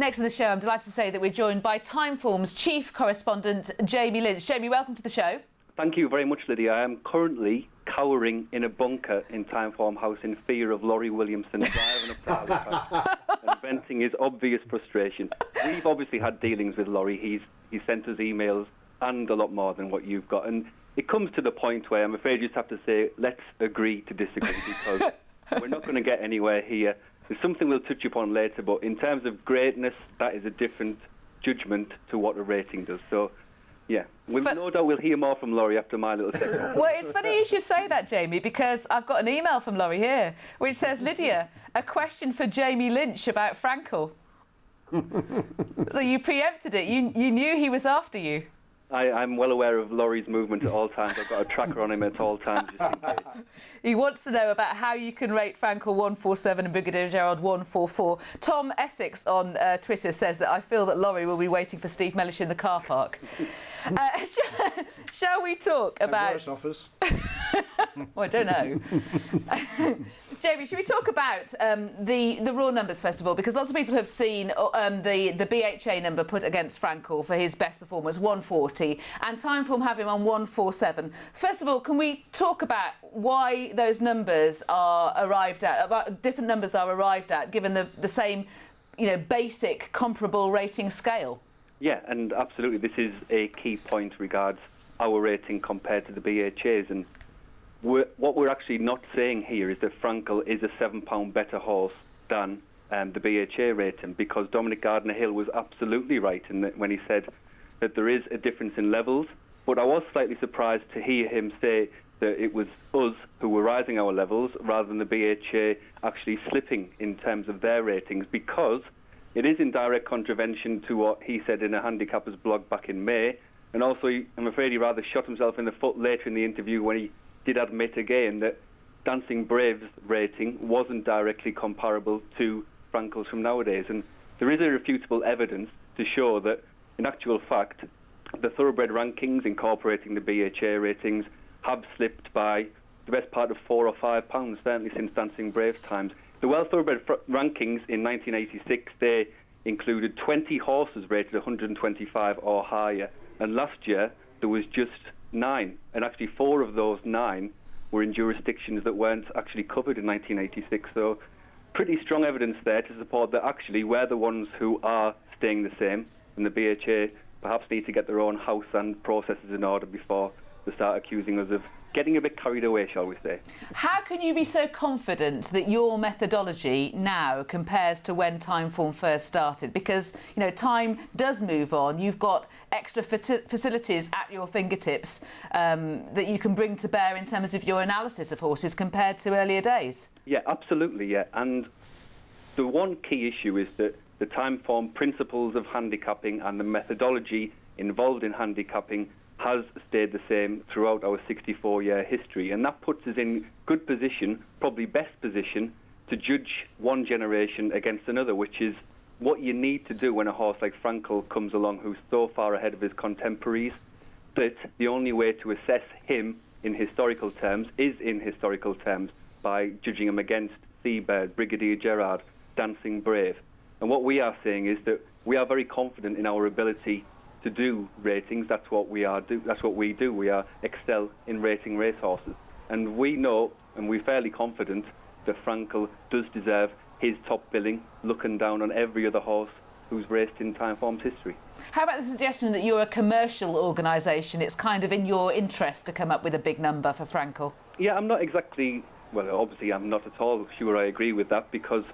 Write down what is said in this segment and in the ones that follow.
Next in the show, I'm delighted to say that we're joined by Timeform's chief correspondent, Jamie Lynch. Jamie, welcome to the show. Thank you very much, Lydia. I am currently cowering in a bunker in Timeform House in fear of Laurie Williamson driving up to Halifax and venting his obvious frustration. We've obviously had dealings with Laurie. He's sent us emails and a lot more than what you've got. And it comes to the point where I'm afraid you just have to say, let's agree to disagree, because we're not going to get anywhere here. There's something we'll touch upon later, but in terms of greatness, that is a different judgment to what a rating does. So, yeah, with no doubt we'll hear more from Laurie after my little segment. Well, it's funny you should say that, Jamie, because I've got an email from Laurie here, which says, Lydia, a question for Jamie Lynch about Frankel. So you preempted it. You knew he was after you. I'm well aware of Laurie's movement at all times. I've got a tracker on him at all times, just in case. He wants to know about how you can rate Frankel 147 and Brigadier Gerard 144. Tom Essex on Twitter says that I feel that Laurie will be waiting for Steve Mellish in the car park. Shall we talk about... worse offers. Well, I don't know. Jamie, should we talk about the raw numbers first of all? Because lots of people have seen the BHA number put against Frankel for his best performance, 140, and Timeform have him on 147. First of all, can we talk about why those numbers are arrived at, about different numbers are arrived at, given the same, basic comparable rating scale? Yeah, and absolutely, this is a key point regards our rating compared to the BHA's. And what we're actually not saying here is that Frankel is a £7 better horse than the BHA rating, because Dominic Gardner-Hill was absolutely right when he said that there is a difference in levels. But I was slightly surprised to hear him say that it was us who were rising our levels rather than the BHA actually slipping in terms of their ratings, because it is in direct contravention to what he said in a handicapper's blog back in May. And also, I'm afraid he rather shot himself in the foot later in the interview when he did admit again that Dancing Brave's rating wasn't directly comparable to Frankel's from nowadays. And there is irrefutable evidence to show that, in actual fact, the thoroughbred rankings incorporating the BHA ratings have slipped by the best part of £4 or £5, certainly since Dancing Brave's times. The Well Thoroughbred rankings in 1986, they included 20 horses rated 125 or higher. And last year, there was just 9. And actually 4 of those 9 were in jurisdictions that weren't actually covered in 1986. So pretty strong evidence there to support that actually we're the ones who are staying the same. And the BHA perhaps need to get their own house and processes in order before they start accusing us of getting a bit carried away, shall we say. How can you be so confident that your methodology now compares to when Timeform first started? Because, time does move on. You've got extra facilities at your fingertips that you can bring to bear in terms of your analysis of horses compared to earlier days. Yeah, absolutely, yeah. And the one key issue is that the Timeform principles of handicapping and the methodology involved in handicapping has stayed the same throughout our 64-year history, and that puts us in good position, probably best position, to judge one generation against another, which is what you need to do when a horse like Frankel comes along who's so far ahead of his contemporaries that the only way to assess him in historical terms is in historical terms by judging him against Seabird, Brigadier Gerard, Dancing Brave. And what we are saying is that we are very confident in our ability to do ratings. That's what we do. We are excel in rating racehorses. And we know, and we're fairly confident, that Frankel does deserve his top billing, looking down on every other horse who's raced in Timeform's history. How about the suggestion that you're a commercial organisation? It's kind of in your interest to come up with a big number for Frankel. Yeah, I'm not exactly... Well, obviously I'm not at all sure I agree with that, because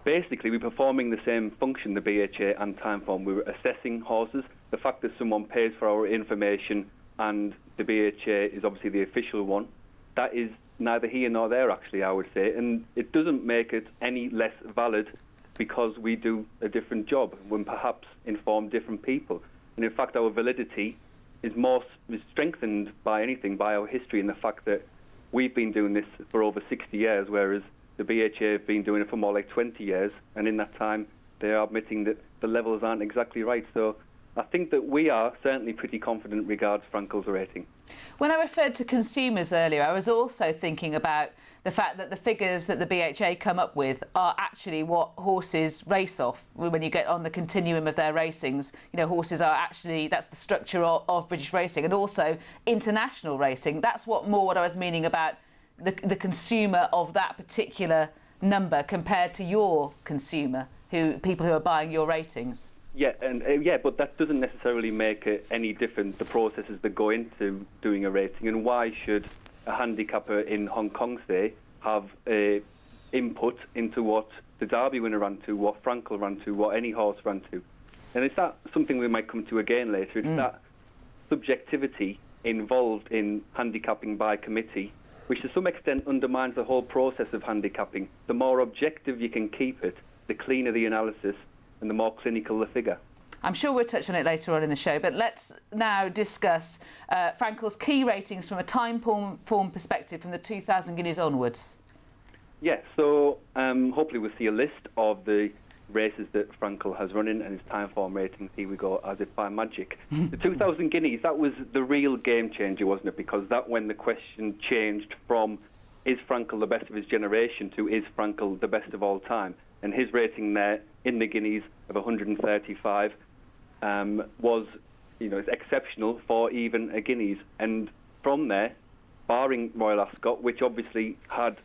basically, we're performing the same function, the BHA and Timeform. We're assessing horses. The fact that someone pays for our information and the BHA is obviously the official one, that is neither here nor there, actually, I would say. And it doesn't make it any less valid because we do a different job when perhaps inform different people. And in fact, our validity is strengthened by our history and the fact that we've been doing this for over 60 years, whereas the BHA have been doing it for more like 20 years, and in that time they are admitting that the levels aren't exactly right. So I think that we are certainly pretty confident regards Frankel's rating. When I referred to consumers earlier, I was also thinking about the fact that the figures that the BHA come up with are actually what horses race off. When you get on the continuum of their racings, horses are actually, that's the structure of British racing, and also international racing. That's what I was meaning about the consumer of that particular number compared to your consumer, people who are buying your ratings. Yeah, but that doesn't necessarily make it any different, the processes that go into doing a rating. And why should a handicapper in Hong Kong, say, have input into what the Derby winner ran to, what Frankel ran to, what any horse ran to? And it's that something we might come to again later. It's that subjectivity involved in handicapping by committee, which to some extent undermines the whole process of handicapping. The more objective you can keep it, the cleaner the analysis, and the more clinical the figure. I'm sure we'll touch on it later on in the show, but let's now discuss Frankel's key ratings from a Timeform perspective from the 2,000 guineas onwards. Yeah, so hopefully we'll see a list of the races that Frankel has run in and his Timeform ratings. Here we go, as if by magic. The 2,000 guineas, that was the real game changer, wasn't it? Because that when the question changed from is Frankel the best of his generation to is Frankel the best of all time? And his rating there in the guineas of 135 was, it's exceptional for even a guineas. And from there, barring Royal Ascot, which obviously had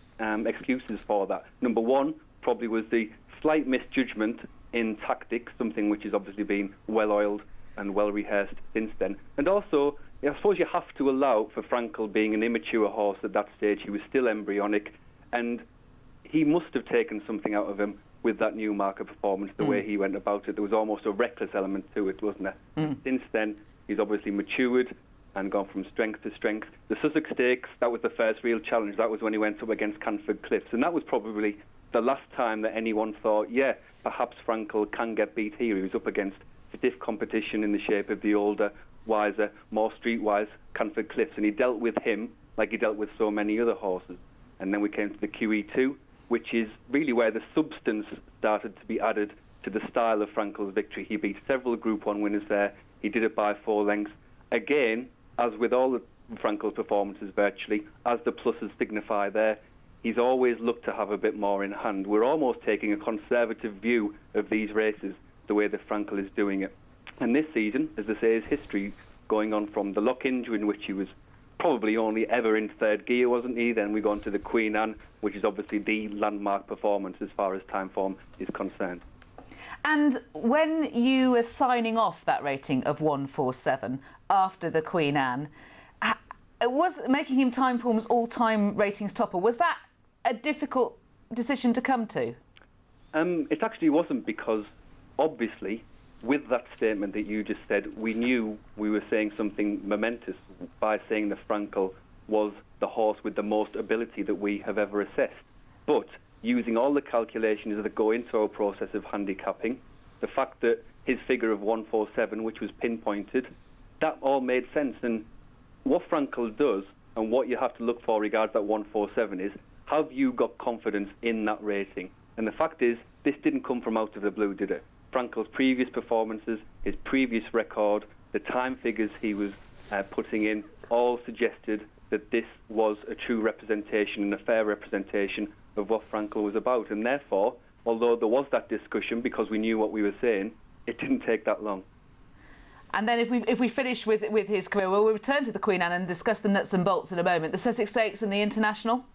excuses for that. Number one probably was the slight misjudgment in tactics, something which has obviously been well-oiled and well-rehearsed since then. And also, I suppose you have to allow for Frankel being an immature horse at that stage. He was still embryonic, and he must have taken something out of him with that new marker performance, the way he went about it. There was almost a reckless element to it, wasn't there? Since then, he's obviously matured and gone from strength to strength. The Sussex Stakes, that was the first real challenge. That was when he went up against Canford Cliffs, and that was probably the last time that anyone thought, perhaps Frankel can get beat here. He was up against stiff competition in the shape of the older, wiser, more streetwise Canford Cliffs, and he dealt with him like he dealt with so many other horses. And then we came to the QE2, which is really where the substance started to be added to the style of Frankel's victory. He beat several Group 1 winners there. He did it by 4 lengths. Again, as with all of Frankel's performances virtually, as the pluses signify there, he's always looked to have a bit more in hand. We're almost taking a conservative view of these races, the way that Frankel is doing it. And this season, as I say, is history, going on from the Lock injury, in which he was probably only ever in third gear, wasn't he? Then we go on to the Queen Anne, which is obviously the landmark performance as far as Timeform is concerned. And when you were signing off that rating of 147 after the Queen Anne, was making him Timeform's all-time ratings topper, was that a difficult decision to come to? It actually wasn't, because obviously with that statement that you just said, we knew we were saying something momentous by saying that Frankel was the horse with the most ability that we have ever assessed. But using all the calculations that go into our process of handicapping, the fact that his figure of 147, which was pinpointed, that all made sense. And what Frankel does, and what you have to look for regards that 147, is, have you got confidence in that rating? And the fact is, this didn't come from out of the blue, did it? Frankel's previous performances, his previous record, the time figures he was putting in, all suggested that this was a true representation and a fair representation of what Frankel was about. And therefore, although there was that discussion, because we knew what we were saying, it didn't take that long. And then if we finish with his career, we'll return to the Queen Anne and discuss the nuts and bolts in a moment. The Sussex Stakes and the International?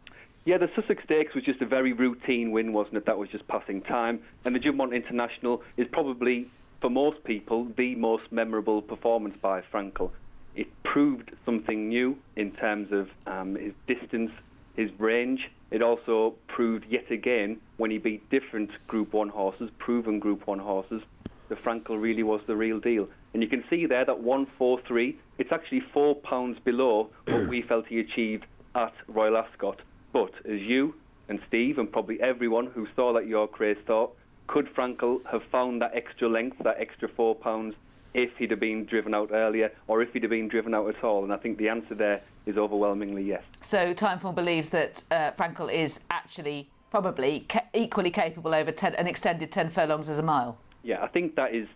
Yeah, the Sussex Stakes was just a very routine win, wasn't it? That was just passing time. And the Jumpmont International is probably, for most people, the most memorable performance by Frankel. It proved something new in terms of his distance, his range. It also proved yet again, when he beat different Group 1 horses, proven Group 1 horses, that Frankel really was the real deal. And you can see there that 143, it's actually £4 below what we felt he achieved at Royal Ascot. But as you and Steve and probably everyone who saw that York race thought, could Frankel have found that extra length, that extra £4, if he'd have been driven out earlier, or if he'd have been driven out at all? And I think the answer there is overwhelmingly yes. So Timeform believes that Frankel is actually probably equally capable over an extended 10 furlongs as a mile? Yeah, I think that is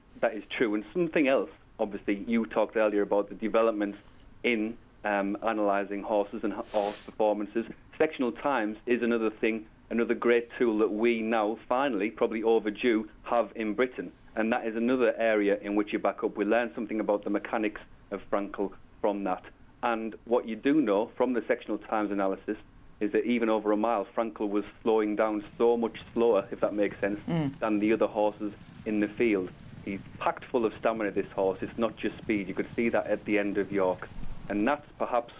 true. And something else obviously you talked earlier about the developments in analysing horses and horse performances. Sectional times is another thing, another great tool that we now finally, probably overdue, have in Britain. And that is another area in which you back up. We learned something about the mechanics of Frankel from that. And what you do know from the sectional times analysis is that even over a mile, Frankel was slowing down so much slower, if that makes sense, than the other horses in the field. He's packed full of stamina, this horse. It's not just speed. You could see that at the end of York. And that's perhaps,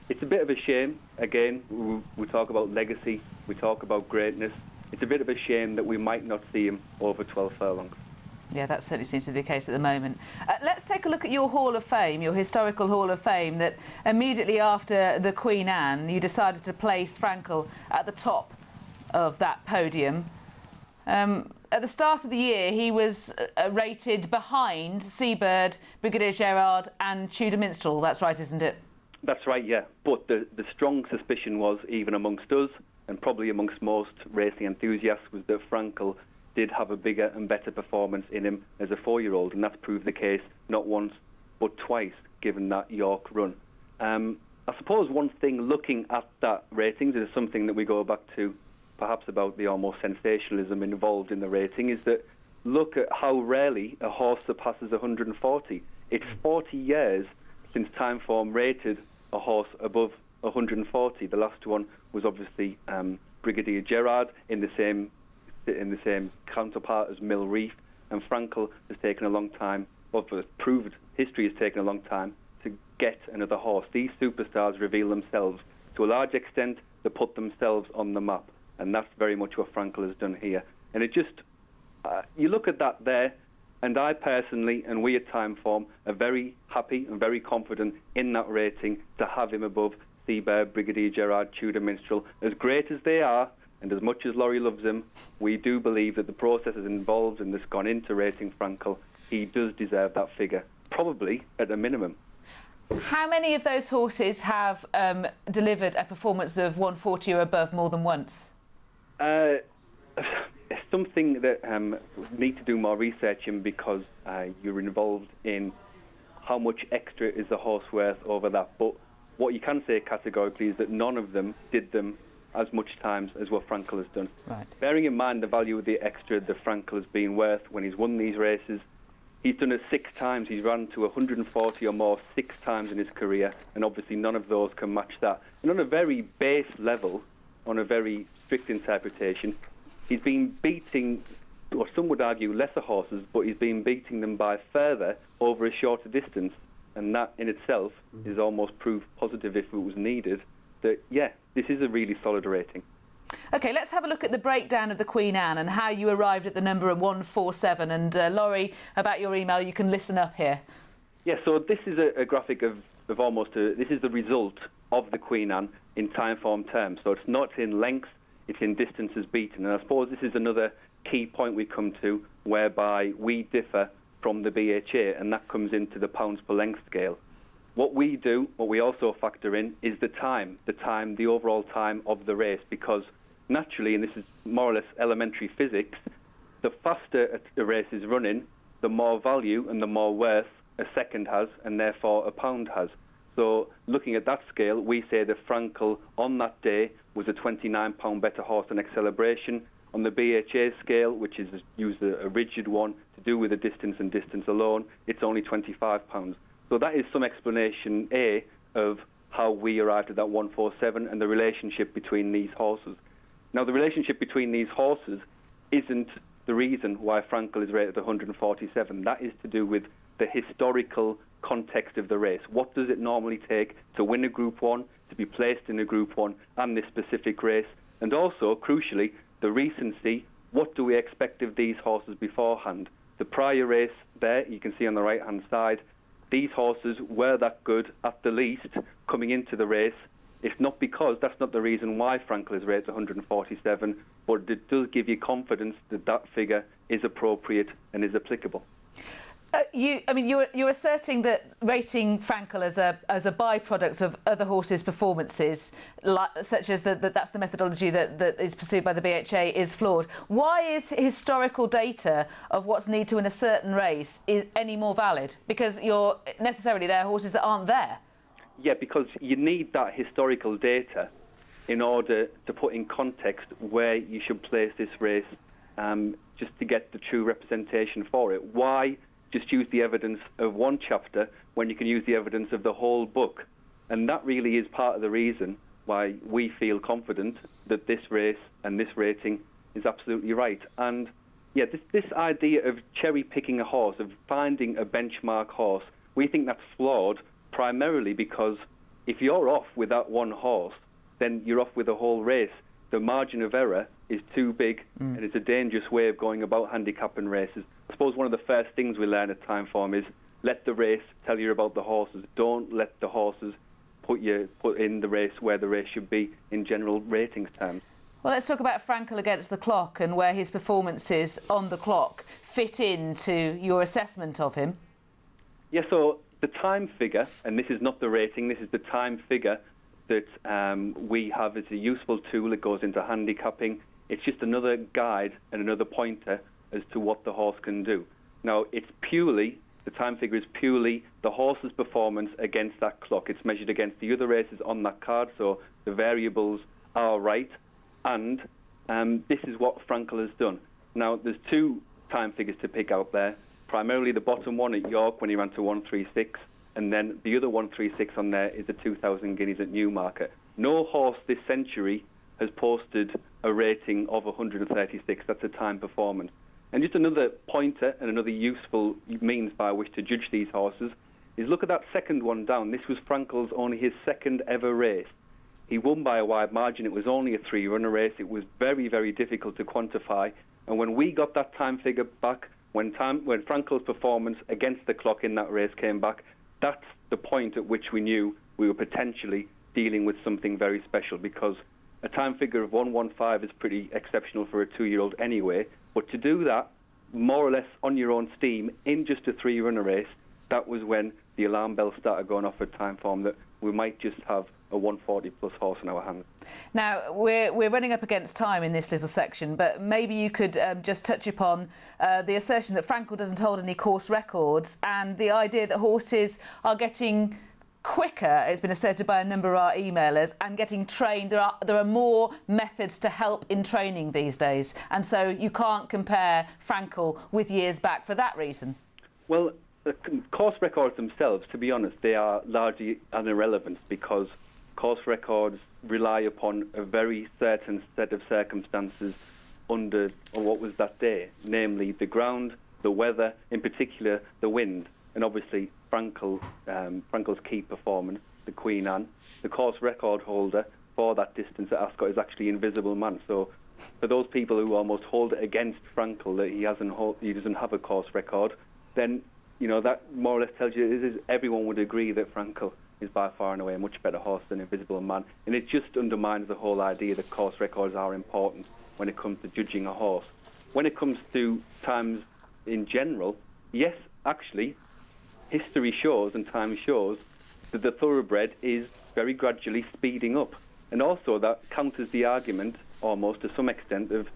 it's a bit of a shame. Again, we talk about legacy, we talk about greatness. It's a bit of a shame that we might not see him over 12 furlongs. Yeah, that certainly seems to be the case at the moment. Let's take a look at your Hall of Fame, your historical Hall of Fame, that immediately after the Queen Anne, you decided to place Frankel at the top of that podium. At the start of the year, he was rated behind Seabird, Brigadier Gerard and Tudor Minstrel. That's right, isn't it? That's right, yeah. But the strong suspicion was, even amongst us, and probably amongst most racing enthusiasts, was that Frankel did have a bigger and better performance in him as a 4-year-old, and that's proved the case not once but twice, given that York run. I suppose one thing looking at that ratings is something that we go back to perhaps about the almost sensationalism involved in the rating, is that look at how rarely a horse surpasses 140. It's 40 years since Timeform rated a horse above 140. The last one was obviously Brigadier Gerard in the same counterpart as Mill Reef, and Frankel has taken a long time, or proved history has taken a long time to get another horse. These superstars reveal themselves. To a large extent, they put themselves on the map, and that's very much what Frankel has done here. And it just, you look at that there, and I personally, and we at Timeform, are very happy and very confident in that rating to have him above Seabird, Brigadier Gerard, Tudor Minstrel. As great as they are, and as much as Laurie loves him, we do believe that the processes involved and that's gone into rating Frankel, he does deserve that figure, probably at a minimum. How many of those horses have delivered a performance of 140 or above more than once? It's something that we need to do more research in, because you're involved in how much extra is the horse worth over that. But what you can say categorically is that none of them did them as much times as what Frankel has done. Right. Bearing in mind the value of the extra that Frankel has been worth when he's won these races, he's done it 6 times. He's run to 140 or more 6 times in his career, and obviously none of those can match that. And on a very base level, on a very strict interpretation, he's been beating, or some would argue, lesser horses, but he's been beating them by further over a shorter distance. And that in itself is almost proof positive, if it was needed, that, yeah, this is a really solid rating. OK, let's have a look at the breakdown of the Queen Anne and how you arrived at the number of 147. And Laurie, about your email, you can listen up here. Yeah, so this is a graphic of this is the result of the Queen Anne in Timeform terms. So it's not in length, it's in distances beaten. And I suppose this is another key point we come to, whereby we differ from the BHA, and that comes into the pounds per length scale. What we do, what we also factor in, is the overall time of the race, because naturally, and this is more or less elementary physics, the faster a race is running, the more value and the more worth a second has, and therefore a pound has. So looking at that scale, we say that Frankel on that day was a £29 better horse than Celebration. On the BHA scale, which is use a rigid one to do with the distance and distance alone, it's only £25. So that is some explanation, A, of how we arrived at that 147 and the relationship between these horses. Now, the relationship between these horses isn't the reason why Frankel is rated 147. That is to do with the historical context of the race. What does it normally take to win a Group 1, to be placed in a Group 1 and this specific race? And also, crucially, the recency. What do we expect of these horses beforehand? The prior race there, you can see on the right-hand side, these horses were that good, at the least, coming into the race. It's not because, that's not the reason why Frankel is rated 147, but it does give you confidence that that figure is appropriate and is applicable. You're asserting that rating Frankel as a byproduct of other horses' performances, such as that's the methodology that is pursued by the BHA, is flawed. Why is historical data of what's needed to win a certain race is any more valid? Because there are horses that aren't there. Yeah, because you need that historical data in order to put in context where you should place this race, just to get the true representation for it. Why just use the evidence of one chapter when you can use the evidence of the whole book? And that really is part of the reason why we feel confident that this race and this rating is absolutely right. And yeah, this idea of cherry-picking a horse, of finding a benchmark horse, we think that's flawed primarily because if you're off with that one horse, then you're off with the whole race. The margin of error is too big, and it's a dangerous way of going about handicapping races. I suppose one of the first things we learn at Timeform is let the race tell you about the horses. Don't let the horses put in the race where the race should be in general ratings terms. Well, let's talk about Frankel against the clock and where his performances on the clock fit into your assessment of him. Yeah, so the time figure, and this is not the rating, this is the time figure that we have as a useful tool. It goes into handicapping. It's just another guide and another pointer as to what the horse can do. Now, the time figure is purely the horse's performance against that clock. It's measured against the other races on that card, so the variables are right. And this is what Frankel has done. Now, there's two time figures to pick out there. Primarily the bottom one at York when he ran to 136, and then the other 136 on there is the 2,000 guineas at Newmarket. No horse this century has posted a rating of 136. That's a time performance. And just another pointer and another useful means by which to judge these horses is look at that second one down. This was Frankel's only his second ever race. He won by a wide margin. It was only a three-runner race. It was very, very difficult to quantify. And when we got that time figure back, when Frankel's performance against the clock in that race came back, that's the point at which we knew we were potentially dealing with something very special, because a time figure of 115 is pretty exceptional for a 2-year-old anyway. But to do that more or less on your own steam in just a three-runner race, that was when the alarm bells started going off at Timeform that we might just have a 140-plus horse in our hands. Now, we're running up against time in this little section, but maybe you could just touch upon the assertion that Frankel doesn't hold any course records and the idea that horses are getting quicker, it's been asserted by a number of our emailers, and getting trained. There are more methods to help in training these days, and so you can't compare Frankel with years back for that reason. Well, the course records themselves, to be honest, they are largely irrelevant because course records rely upon a very certain set of circumstances on what was that day, namely the ground, the weather, in particular the wind, and obviously Frankel's key performance, the Queen Anne. The course record holder for that distance at Ascot is actually Invisible Man. So for those people who almost hold it against Frankel that he doesn't have a course record, then that more or less tells you everyone would agree that Frankel is by far and away a much better horse than Invisible Man. And it just undermines the whole idea that course records are important when it comes to judging a horse. When it comes to times in general, yes, actually, history shows and time shows that the thoroughbred is very gradually speeding up. And also that counters the argument, almost to some extent, of,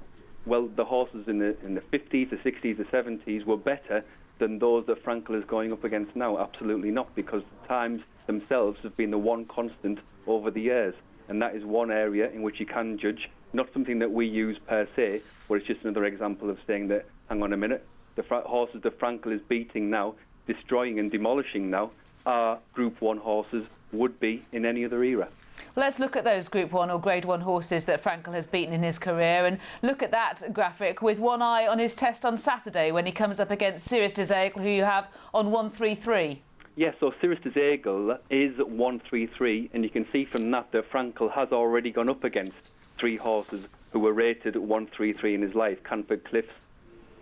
well, the horses in the 50s, the 60s, the 70s were better than those that Frankel is going up against now. Absolutely not, because the times themselves have been the one constant over the years. And that is one area in which you can judge, not something that we use per se, but it's just another example of saying that, hang on a minute, the horses that Frankel is beating now, destroying and demolishing now, are Group 1 horses would be in any other era. Well, let's look at those Group 1 or Grade 1 horses that Frankel has beaten in his career and look at that graphic with one eye on his test on Saturday when he comes up against Sirius des Aigles, who you have on 133. Yes, so Sirius des Aigles is 133, and you can see from that Frankel has already gone up against 3 horses who were rated at 133 in his life. Canford Cliffs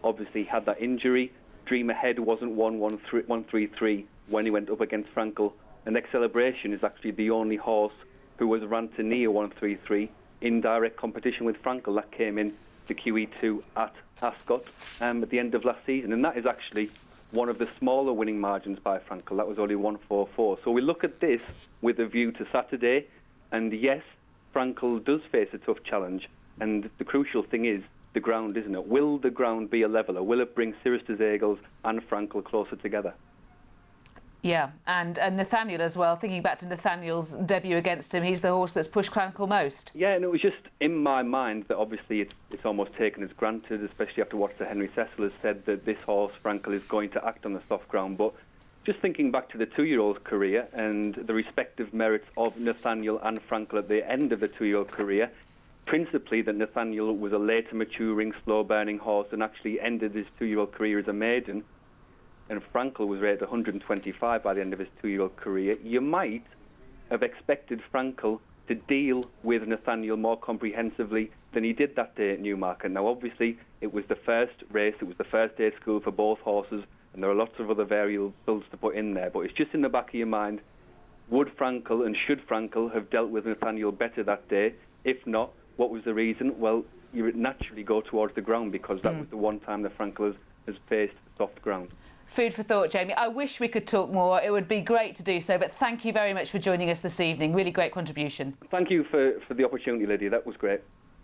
obviously had that injury. Dream Ahead wasn't 133 when he went up against Frankel. And Celebration is actually the only horse who was run to near 133 in direct competition with Frankel. That came in the QE2 at Ascot at the end of last season. And that is actually one of the smaller winning margins by Frankel. That was only 144. So we look at this with a view to Saturday, and yes, Frankel does face a tough challenge, and the crucial thing is the ground, isn't it? Will the ground be a leveller? Will it bring Cirrus Eagles and Frankel closer together? Yeah, and Nathaniel as well. Thinking back to Nathaniel's debut against him, he's the horse that's pushed Frankel most. Yeah, and it was just in my mind that obviously it's almost taken as granted, especially after what Sir Henry Cecil has said, that this horse, Frankel, is going to act on the soft ground. But just thinking back to the two-year-old career and the respective merits of Nathaniel and Frankel at the end of the two-year-old career, principally that Nathaniel was a later maturing, slow-burning horse and actually ended his two-year-old career as a maiden, and Frankel was rated 125 by the end of his two-year-old career, you might have expected Frankel to deal with Nathaniel more comprehensively than he did that day at Newmarket. Now, obviously, it was the first race, it was the first day of school for both horses, and there are lots of other variables to put in there, but it's just in the back of your mind, would Frankel and should Frankel have dealt with Nathaniel better that day? If not, what was the reason? Well, you would naturally go towards the ground because that was the one time that Frankel has faced soft ground. Food for thought, Jamie. I wish we could talk more. It would be great to do so, but thank you very much for joining us this evening. Really great contribution. Thank you for the opportunity, Lydia. That was great.